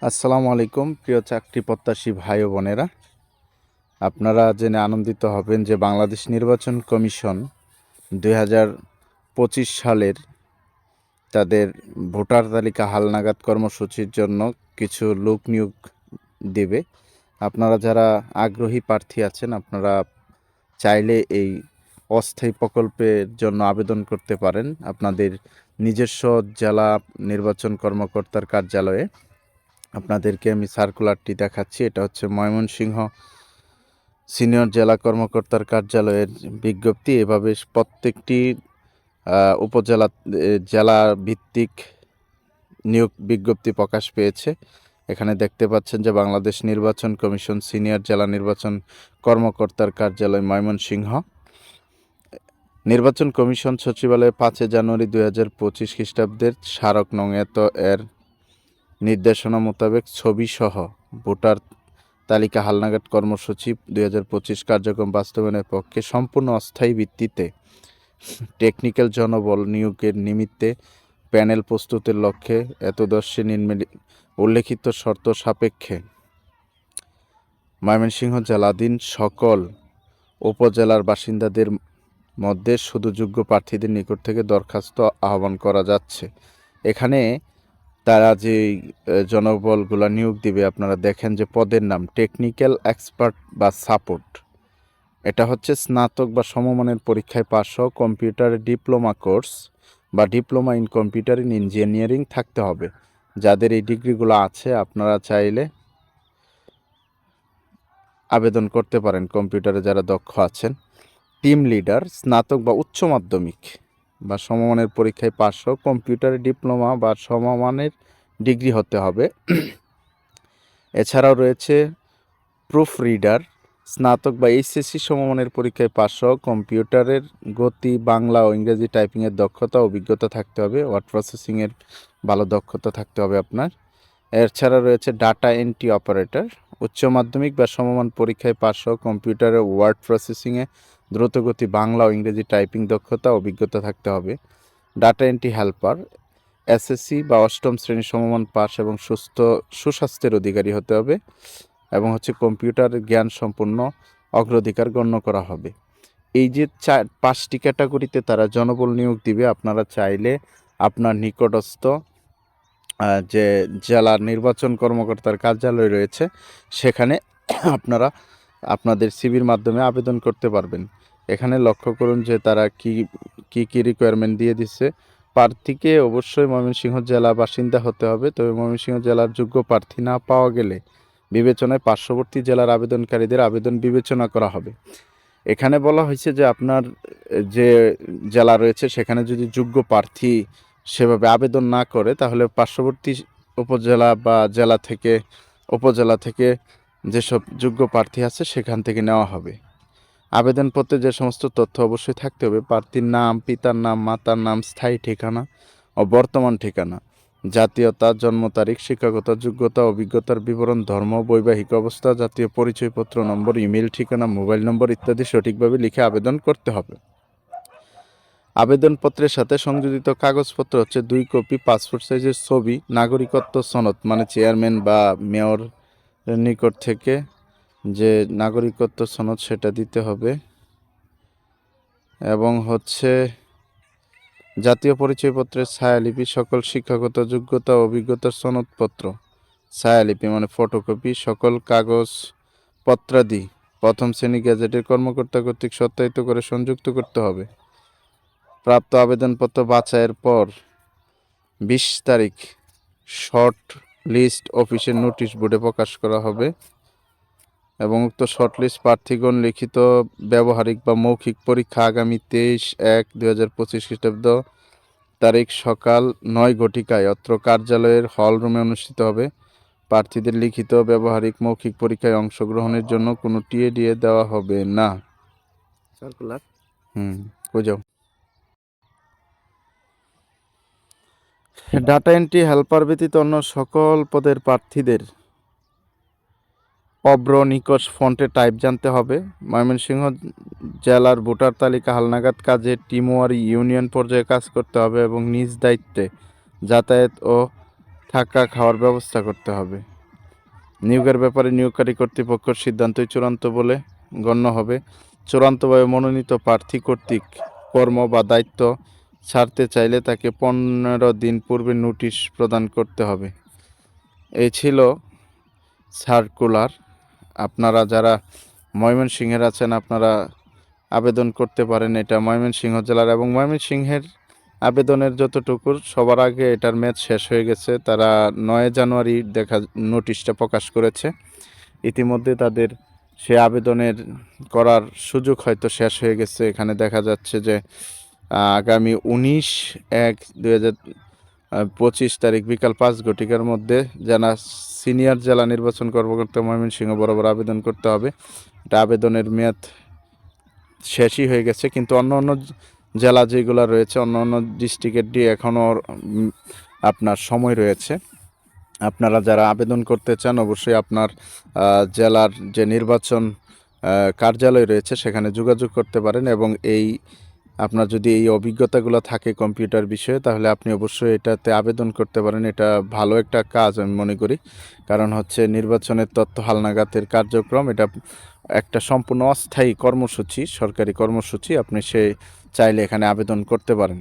আসসালামু আলাইকুম প্রিয় চাকরি প্রত্যাশী ভাই ও বোনেরা, আপনারা জেনে আনন্দিত হবেন যে বাংলাদেশ নির্বাচন কমিশন 2025 সালের তাদের ভোটার তালিকা হালনাগাদ কর্মসূচির জন্য কিছু লোক নিয়োগ দেবে। আপনারা যারা আগ্রহী প্রার্থী আছেন, আপনারা চাইলে এই অস্থায়ী প্রকল্পের জন্য আবেদন করতে পারেন আপনাদের নিজস্ব জেলা নির্বাচন কর্মকর্তার কার্যালয়ে। আপনাদেরকে আমি সার্কুলারটি দেখাচ্ছি। এটা হচ্ছে ময়মনসিংহ সিনিয়র জেলা কর্মকর্তার কার্যালয়ের বিজ্ঞপ্তি। এভাবে প্রত্যেকটি উপজেলা জেলা ভিত্তিক নিয়োগ বিজ্ঞপ্তি প্রকাশ পেয়েছে। এখানে দেখতে পাচ্ছেন যে বাংলাদেশ নির্বাচন কমিশন সিনিয়র জেলা নির্বাচন কর্মকর্তার কার্যালয় ময়মনসিংহ। নির্বাচন কমিশন সচিবালয়ে 5 জানুয়ারি 2025 খ্রিস্টাব্দের স্মারক নং এর নির্দেশনা মোতাবেক ছবিসহ ভোটার তালিকা হালনাগাদ কর্মসূচি 2025 কার্যক্রম বাস্তবায়নের পক্ষে সম্পূর্ণ অস্থায়ী ভিত্তিতে টেকনিক্যাল জনবল নিয়োগের নিমিত্তে প্যানেল প্রস্তুতের লক্ষ্যে এতদর্শে উল্লেখিত শর্ত সাপেক্ষে ময়মনসিংহ জেলাধীন সকল উপজেলার বাসিন্দাদের মধ্যে শুধু যোগ্য প্রার্থীদের নিকট থেকে দরখাস্ত আহ্বান করা যাচ্ছে। এখানে তারা যে জনবলগুলো নিয়োগ দিবে, আপনারা দেখেন যে পদের নাম টেকনিক্যাল এক্সপার্ট বা সাপোর্ট। এটা হচ্ছে স্নাতক বা সমমানের পরীক্ষায় পাস সহ কম্পিউটার ডিপ্লোমা কোর্স বা diploma in computer in engineering থাকতে হবে। যাদের এই ডিগ্রিগুলো আছে আপনারা চাইলে আবেদন করতে পারেন, কম্পিউটারে যারা দক্ষ আছেন। টিম লিডার স্নাতক বা উচ্চ মাধ্যমিক বা সমমানের পরীক্ষায় পাস সহ কম্পিউটারে ডিপ্লোমা বা সমমানের ডিগ্রি হতে হবে। এছাড়াও রয়েছে প্রুফ রিডার স্নাতক বা এইচএসসি সমমানের পরীক্ষায় পাস সহ কম্পিউটারের গতি, বাংলা ও ইংরেজি টাইপিংয়ের দক্ষতা অভিজ্ঞতা থাকতে হবে। ওয়ার্ড প্রসেসিংয়ের ভালো দক্ষতা থাকতে হবে আপনার। এছাড়া রয়েছে ডাটা এন্ট্রি অপারেটর উচ্চ মাধ্যমিক বা সমমান পরীক্ষায় পাস সহ কম্পিউটারে ওয়ার্ড প্রসেসিংয়ে দ্রুতগতি বাংলা ও ইংরেজি টাইপিং দক্ষতা অভিজ্ঞতা থাকতে হবে। ডাটা এন্ট্রি হেল্পার এসএসসি বা অষ্টম শ্রেণী সমমান পাস এবং সুস্বাস্থ্যের অধিকারী হতে হবে এবং হচ্ছে কম্পিউটার জ্ঞান সম্পন্ন অগ্রাধিকার গণ্য করা হবে। এই যে 5টি ক্যাটাগরিতে তারা জনবল নিয়োগ দিবে। আপনারা চাইলে আপনার নিকটস্থ যে জেলা নির্বাচন কর্মকর্তার কার্যালয় রয়েছে সেখানে আপনারা আপনাদের সিভির মাধ্যমে আবেদন করতে পারবেন। এখানে লক্ষ্য করুন যে তারা কি রিকোয়ারমেন্ট দিয়ে দিচ্ছে। প্রার্থীকে অবশ্যই ময়মনসিংহ জেলা বাসিন্দা হতে হবে, তবে ময়মনসিংহ জেলার যোগ্য প্রার্থী না পাওয়া গেলে বিবেচনায় পার্শ্ববর্তী জেলার আবেদনকারীদের আবেদন বিবেচনা করা হবে। এখানে বলা হয়েছে যে আপনার যে জেলা রয়েছে সেখানে যদি যোগ্য প্রার্থী সেভাবে আবেদন না করে তাহলে পার্শ্ববর্তী উপজেলা বা উপজেলা থেকে যেসব যোগ্য প্রার্থী আছে সেখান থেকে নেওয়া হবে। আবেদনপত্রে যে সমস্ত তথ্য অবশ্যই থাকতে হবে: প্রার্থীর নাম, পিতার নাম, মাতার নাম, স্থায়ী ঠিকানা ও বর্তমান ঠিকানা, জাতীয়তা, জন্ম তারিখ, শিক্ষাগত যোগ্যতা, অভিজ্ঞতার বিবরণ, ধর্ম, বৈবাহিক অবস্থা, জাতীয় পরিচয়পত্র নম্বর, ইমেল ঠিকানা, মোবাইল নম্বর ইত্যাদি সঠিকভাবে লিখে আবেদন করতে হবে। আবেদনপত্রের সাথে সংযোজিত কাগজপত্র হচ্ছে 2 কপি পাসপোর্ট সাইজের ছবি, নাগরিকত্ব সনদ মানে চেয়ারম্যান বা মেয়র নিকট থেকে যে নাগরিকত্ব সনদ সেটা দিতে হবে, এবং হচ্ছে জাতীয় পরিচয়পত্রের ছায়ালিপি, সকল শিক্ষাগত যোগ্যতা ও অভিজ্ঞতার সনদপত্র ছায়ালিপি মানে ফটোকপি, সকল কাগজপত্রাদি প্রথম শ্রেণী গেজেটের কর্মকর্তা কর্তৃক সত্যায়িত করে সংযুক্ত করতে হবে। প্রাপ্ত আবেদনপত্র বাছাইয়ের পর 20 তারিখ শর্ট লিস্ট অফিসের নোটিশ বোর্ডে প্রকাশ করা হবে এবং উক্ত শর্টলিস্ট প্রার্থীগণ লিখিত, ব্যবহারিক বা মৌখিক পরীক্ষা আগামী 23/1/2025 খ্রিস্টাব্দ তারিখ সকাল 9 ঘটিকায় অত্র কার্যালয়ের হল রুমে অনুষ্ঠিত হবে। প্রার্থীদের লিখিত, ব্যবহারিক, মৌখিক পরীক্ষায় অংশগ্রহণের জন্য কোনো টিএডিএ দেওয়া হবে না। সার্কুলার কই যাও। ডাটা এন্ট্রি হেল্পার ব্যতীত অন্য সকল পদের প্রার্থীদের অব্র নিকষ ফন্টে টাইপ জানতে হবে। ময়মনসিংহ জেলার ভোটার তালিকা হালনাগাদ কাজে টিমওয়ারি ইউনিয়ন পর্যায়ে কাজ করতে হবে এবং নিজ দায়িত্বে যাতায়াত ও থাকা খাওয়ার ব্যবস্থা করতে হবে। নিয়োগের ব্যাপারে নিয়োগকারী কর্তৃপক্ষের সিদ্ধান্তই চূড়ান্ত বলে গণ্য হবে। চূড়ান্তভাবে মনোনীত প্রার্থী কর্তৃক কর্ম বা দায়িত্ব ছাড়তে চাইলে তাকে 15 দিন পূর্বে নোটিশ প্রদান করতে হবে। এই ছিল সার্কুলার। আপনারা যারা ময়মনসিংহের আছেন আপনারা আবেদন করতে পারেন। এটা ময়মনসিংহ জেলার এবং ময়মনসিংহের আবেদনের যতটুকু সবার আগে এটার মেয়াদ শেষ হয়ে গেছে। তারা 9 জানুয়ারি নোটিশটা প্রকাশ করেছে। ইতিমধ্যে তাদের সে আবেদনের করার সুযোগ হয়তো শেষ হয়ে গেছে। এখানে দেখা যাচ্ছে যে আগামী 19/1/2025 তারিখ বিকাল 5 ঘটিকার মধ্যে সিনিয়র জেলা নির্বাচন কর্মকর্তা ময়মনসিংহ বরাবর আবেদন করতে হবে। এটা আবেদনের মেয়াদ শেষই হয়ে গেছে, কিন্তু অন্য অন্য জেলা যেগুলো রয়েছে অন্য অন্য ডিস্ট্রিক্টেরটি এখনও আপনার সময় রয়েছে। আপনারা যারা আবেদন করতে চান অবশ্যই আপনার জেলার যে নির্বাচন কার্যালয় রয়েছে সেখানে যোগাযোগ করতে পারেন এবং আপনার যদি এই অভিজ্ঞতাগুলো থাকে কম্পিউটার বিষয়ে তাহলে আপনি অবশ্যই এটাতে আবেদন করতে পারেন। এটা ভালো একটা কাজ আমি মনে করি, কারণ হচ্ছে নির্বাচনের তথ্য হালনাগাদের কার্যক্রম, এটা একটা সম্পূর্ণ অস্থায়ী কর্মসূচি, সরকারি কর্মসূচি। আপনি চাইলে এখানে আবেদন করতে পারেন।